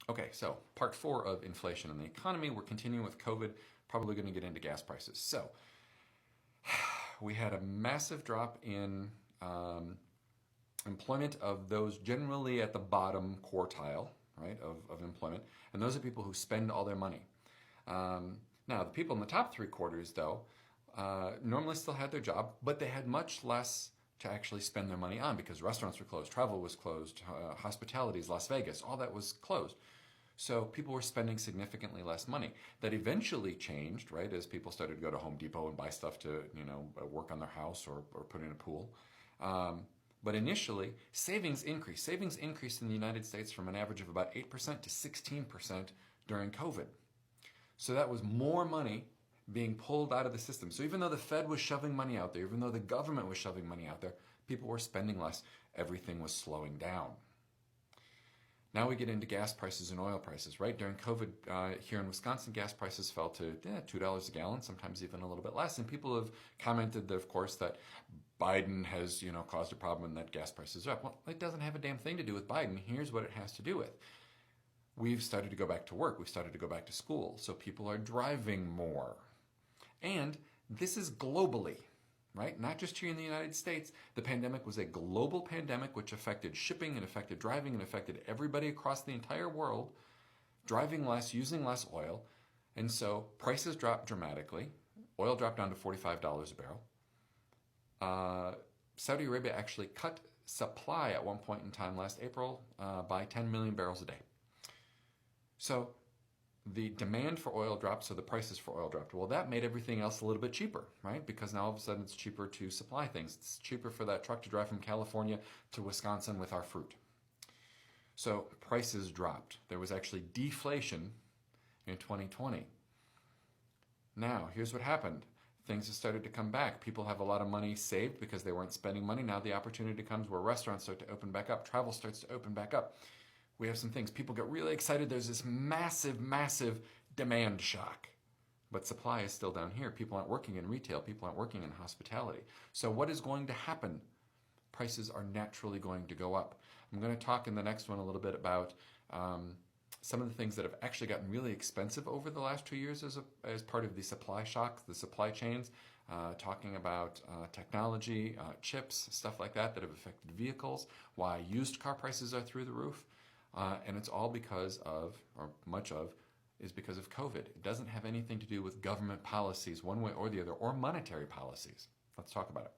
Okay, so part 4 of inflation and the economy. We're continuing with COVID, probably going to get into gas prices. So we had a massive drop in employment of those generally at the bottom quartile, right, of employment. And those are people who spend all their money. Now, the people in the top 3/4, though, normally still had their job, but they had much less to actually spend their money on because restaurants were closed, travel was closed, hospitalities, Las Vegas, all that was closed. So people were spending significantly less money. That eventually changed, right, as people started to go to Home Depot and buy stuff to, work on their house or put in a pool. But initially, savings increased. Savings increased in the United States from an average of about 8% to 16% during COVID. So that was more money being pulled out of the system. So even though the Fed was shoving money out there, even though the government was shoving money out there, people were spending less. Everything was slowing down. Now we get into gas prices and oil prices, right? During COVID here in Wisconsin, gas prices fell to $2 a gallon, sometimes even a little bit less. And people have commented, of course, that Biden has, caused a problem and that gas prices are up. Well, it doesn't have a damn thing to do with Biden. Here's what it has to do with. We've started to go back to work. We've started to go back to school. So people are driving more. And this is globally, right? Not just here in the United States. The pandemic was a global pandemic which affected shipping and affected driving and affected everybody across the entire world, driving less, using less oil. And so prices dropped dramatically. Oil dropped down to $45 a barrel. Saudi Arabia actually cut supply at one point in time last April by 10 million barrels a day. So the demand for oil dropped, so the prices for oil dropped. Well, that made everything else a little bit cheaper, right? Because now all of a sudden it's cheaper to supply things. It's cheaper for that truck to drive from California to Wisconsin with our fruit. So prices dropped. There was actually deflation in 2020. Now, here's what happened. Things have started to come back. People have a lot of money saved because they weren't spending money. Now the opportunity comes where restaurants start to open back up. Travel starts to open back up. We have some things. People get really excited. There's this massive, massive demand shock. But supply is still down here. People aren't working in retail. People aren't working in hospitality. So what is going to happen? Prices are naturally going to go up. I'm going to talk in the next one a little bit about some of the things that have actually gotten really expensive over the last 2 years as part of the supply shock, the supply chains, talking about technology, chips, stuff like that have affected vehicles, why used car prices are through the roof. And it's all because of, or much of, is because of COVID. It doesn't have anything to do with government policies one way or the other, or monetary policies. Let's talk about it.